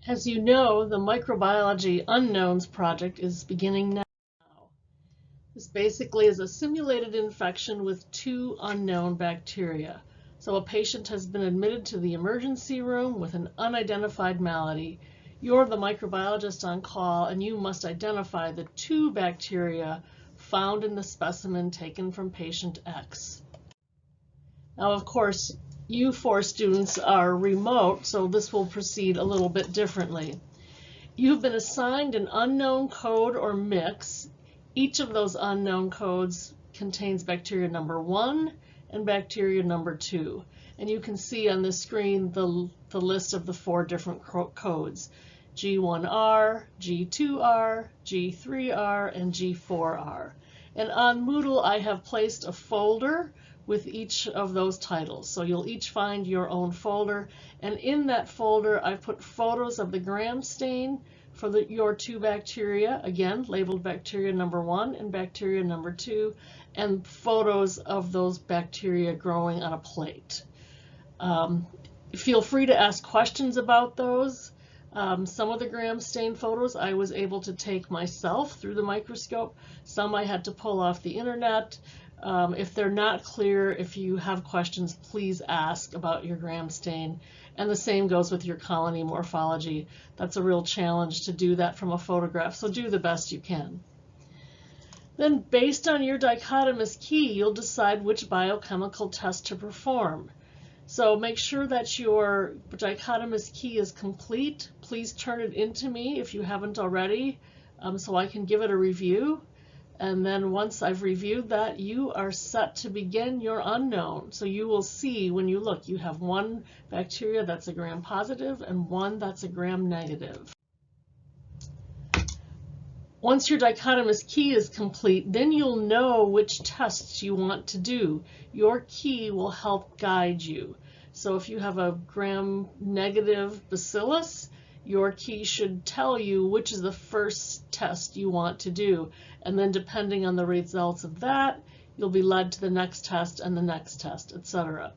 As you know, the Microbiology Unknowns project is beginning now. This basically is a simulated infection with 2 unknown bacteria. So a patient has been admitted to the emergency room with an unidentified malady. You're the microbiologist on call, and you must identify the 2 bacteria found in the specimen taken from patient X. Now, of course, you 4 students are remote, so this will proceed a little bit differently. You've been assigned an unknown code or mix. Each of those unknown codes contains bacteria number 1 and bacteria number 2. And you can see on the screen the list of the 4 different codes: G1R, G2R, G3R, and G4R. And on Moodle, I have placed a folder with each of those titles. So you'll each find your own folder. And in that folder, I've put photos of the gram stain for your 2 bacteria, again, labeled bacteria number 1 and bacteria number 2, and photos of those bacteria growing on a plate. Feel free to ask questions about those. Some of the gram stain photos I was able to take myself through the microscope. Some I had to pull off the internet. If they're not clear, if you have questions, please ask about your gram stain. And the same goes with your colony morphology. That's a real challenge to do that from a photograph, so do the best you can. Then, based on your dichotomous key, you'll decide which biochemical test to perform. So make sure that your dichotomous key is complete. Please turn it into me if you haven't already, so I can give it a review. And then once I've reviewed that, you are set to begin your unknown. So you will see when you look, you have 1 bacteria that's a gram positive and 1 that's a gram negative. Once your dichotomous key is complete, then you'll know which tests you want to do. Your key will help guide you. So if you have a gram negative bacillus, your key should tell you which is the first test you want to do. And then depending on the results of that, you'll be led to the next test and the next test, etc.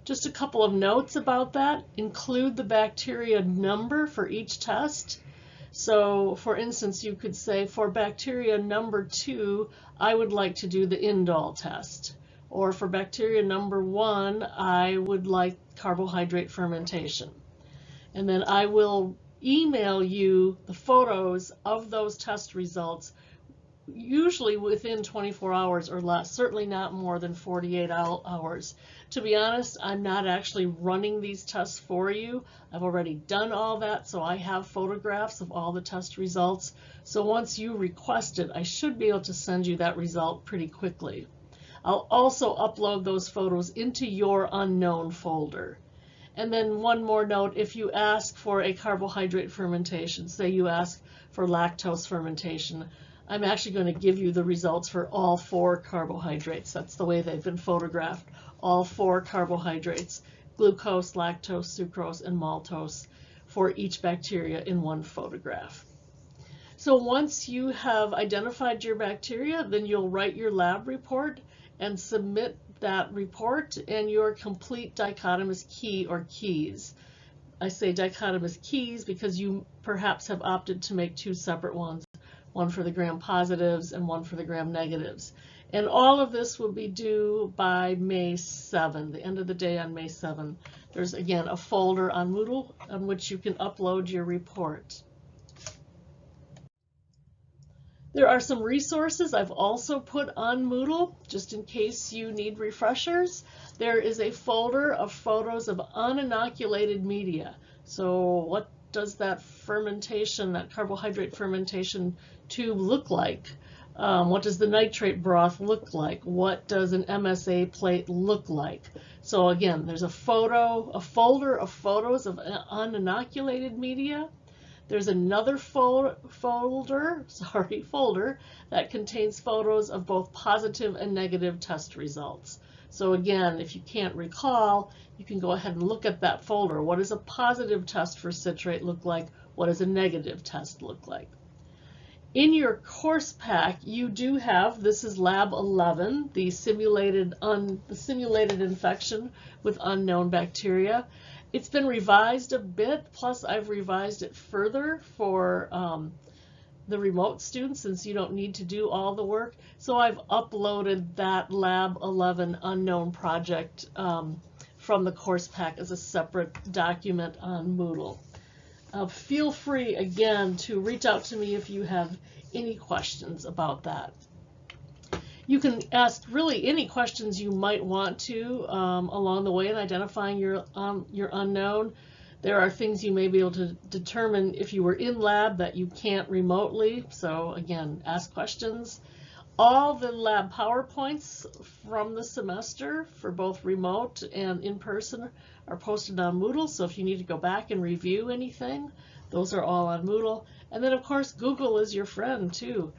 Just a couple of notes about that. Include the bacteria number for each test. So for instance, you could say for bacteria number 2, I would like to do the indole test. Or for bacteria number 1, I would like carbohydrate fermentation. And then I will email you the photos of those test results, usually within 24 hours or less, certainly not more than 48 hours. To be honest, I'm not actually running these tests for you. I've already done all that, so I have photographs of all the test results. So once you request it, I should be able to send you that result pretty quickly. I'll also upload those photos into your unknown folder. And then one more note, if you ask for a carbohydrate fermentation, say you ask for lactose fermentation, I'm actually going to give you the results for all 4 carbohydrates. That's the way they've been photographed. All 4 carbohydrates, glucose, lactose, sucrose, and maltose for each bacteria in one photograph. So once you have identified your bacteria, then you'll write your lab report and submit that report and your complete dichotomous key or keys. I say dichotomous keys because you perhaps have opted to make 2 separate ones, one for the gram positives and one for the gram negatives. And all of this will be due by May 7, the end of the day on May 7. There's again a folder on Moodle on which you can upload your report. There are some resources I've also put on Moodle, just in case you need refreshers. There is a folder of photos of uninoculated media. So what does that fermentation, that carbohydrate fermentation tube look like? What does the nitrate broth look like? What does an MSA plate look like? So again, there's a folder of photos of uninoculated media. There's another folder that contains photos of both positive and negative test results. So again, if you can't recall, you can go ahead and look at that folder. What does a positive test for citrate look like? What does a negative test look like? In your course pack, you do have, this is Lab 11, the simulated infection with unknown bacteria. It's been revised a bit, plus I've revised it further for the remote students, since you don't need to do all the work. So I've uploaded that Lab 11 unknown project from the course pack as a separate document on Moodle. Feel free, again, to reach out to me if you have any questions about that. You can ask really any questions you might want to along the way in identifying your unknown. There are things you may be able to determine if you were in lab that you can't remotely. So again, ask questions. All the lab PowerPoints from the semester for both remote and in person are posted on Moodle. So if you need to go back and review anything, those are all on Moodle. And then of course, Google is your friend too.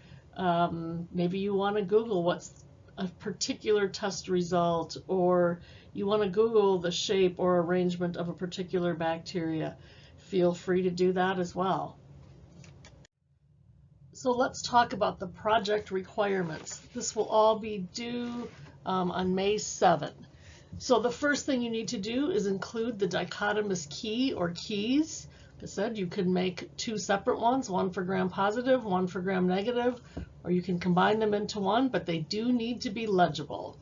Maybe you want to Google what's a particular test result, or you want to Google the shape or arrangement of a particular bacteria. Feel free to do that as well. So let's talk about the project requirements. This will all be due on May 7. So the first thing you need to do is include the dichotomous key or keys. Like I said, you can make two separate ones, one for gram-positive, one for gram-negative, or you can combine them into one, but they do need to be legible.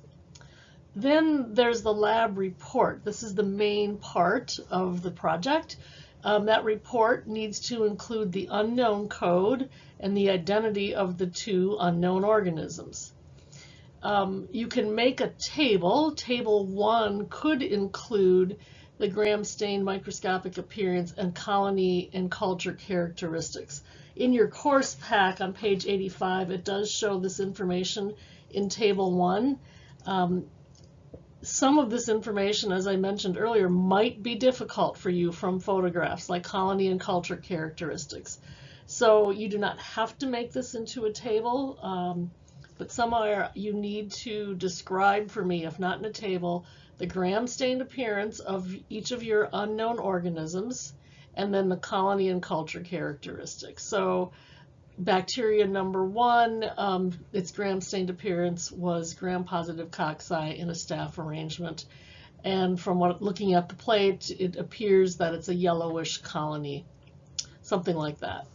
Then there's the lab report. This is the main part of the project. That report needs to include the unknown code and the identity of the two unknown organisms. You can make a table. Table 1 could include the gram-stained microscopic appearance and colony and culture characteristics. In your course pack on page 85, it does show this information in Table 1. Some of this information, as I mentioned earlier, might be difficult for you from photographs, like colony and culture characteristics. So you do not have to make this into a table, but somewhere you need to describe for me, if not in a table, the gram-stained appearance of each of your unknown organisms, and then the colony and culture characteristics. So bacteria number 1, its gram-stained appearance was gram-positive cocci in a staph arrangement. And from looking at the plate, it appears that it's a yellowish colony, something like that.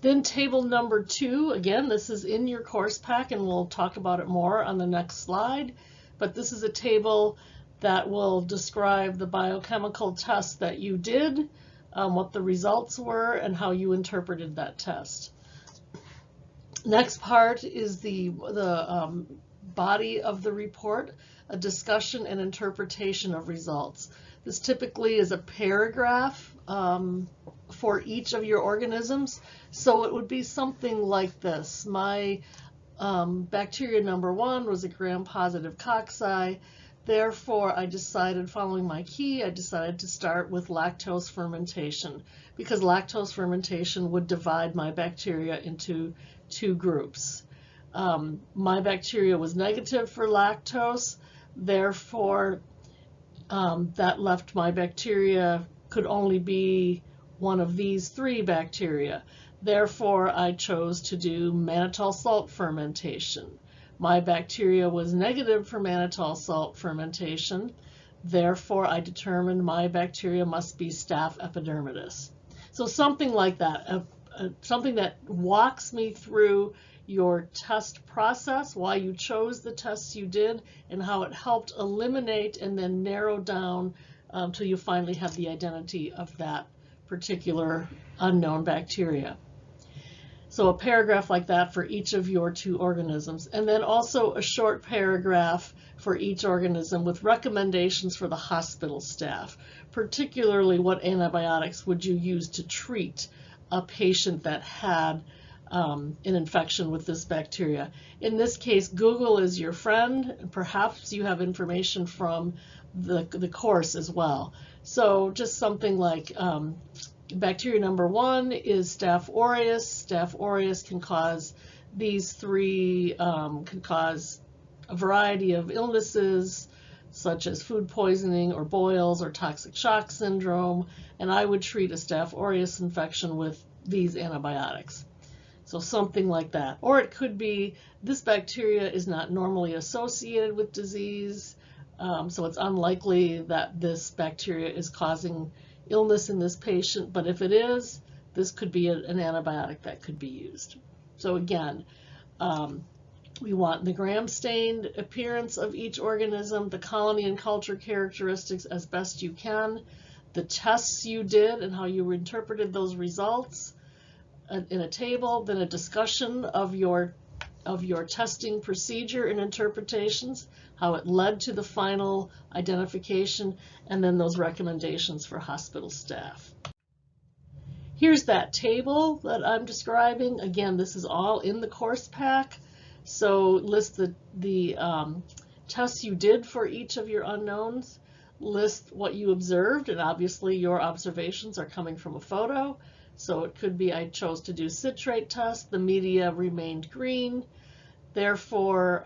Then table number 2, again, this is in your course pack, and we'll talk about it more on the next slide. But this is a table that will describe the biochemical test that you did, what the results were, and how you interpreted that test. Next part is the body of the report, a discussion and interpretation of results. This typically is a paragraph for each of your organisms. So it would be something like this. My bacteria number 1 was a gram-positive cocci. Therefore, I decided, following my key, I decided to start with lactose fermentation, because lactose fermentation would divide my bacteria into 2 groups. My bacteria was negative for lactose, therefore that left my bacteria could only be one of these 3 bacteria. Therefore, I chose to do mannitol salt fermentation. My bacteria was negative for mannitol salt fermentation. Therefore, I determined my bacteria must be Staph epidermidis. So something like that, something that walks me through your test process, why you chose the tests you did, and how it helped eliminate and then narrow down till you finally have the identity of that particular unknown bacteria. So a paragraph like that for each of your 2 organisms, and then also a short paragraph for each organism with recommendations for the hospital staff, particularly what antibiotics would you use to treat a patient that had an infection with this bacteria. In this case, Google is your friend, and perhaps you have information from the course as well. So just something like bacteria number 1 is Staph aureus. Staph aureus can cause these 3, can cause a variety of illnesses, such as food poisoning or boils or toxic shock syndrome, and I would treat a Staph aureus infection with these antibiotics. So something like that. Or it could be, this bacteria is not normally associated with disease. So it's unlikely that this bacteria is causing illness in this patient, but if it is, this could be an antibiotic that could be used. So again, we want the gram-stained appearance of each organism, the colony and culture characteristics as best you can, the tests you did and how you interpreted those results in a table, then a discussion of your testing procedure and interpretations, how it led to the final identification, and then those recommendations for hospital staff. Here's that table that I'm describing. Again, this is all in the course pack. So list the tests you did for each of your unknowns, list what you observed, and obviously your observations are coming from a photo. So it could be I chose to do citrate test, the media remained green, therefore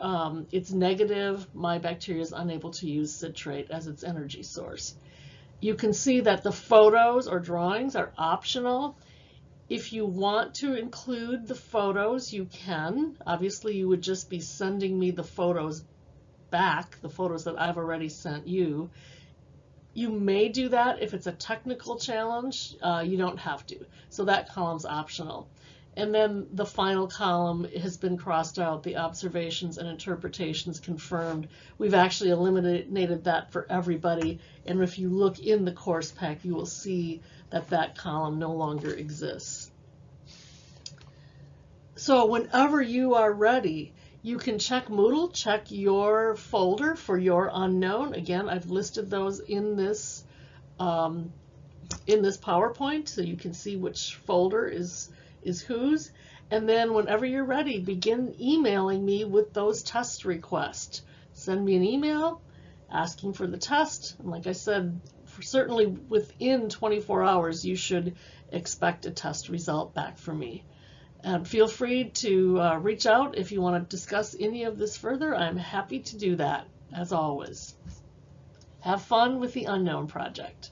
it's negative, my bacteria is unable to use citrate as its energy source. You can see that the photos or drawings are optional. If you want to include the photos, you can. Obviously, you would just be sending me the photos back, the photos that I've already sent you. You may do that if it's a technical challenge. You don't have to. So that column's optional. And then the final column has been crossed out, the observations and interpretations confirmed. We've actually eliminated that for everybody. And if you look in the course pack, you will see that that column no longer exists. So whenever you are ready, you can check Moodle, check your folder for your unknown. Again, I've listed those in this PowerPoint, so you can see which folder is whose. And then whenever you're ready, begin emailing me with those test requests. Send me an email asking for the test. And like I said, certainly within 24 hours, you should expect a test result back from me. And feel free to reach out if you want to discuss any of this further. I'm happy to do that, as always. Have fun with the Unknown Project.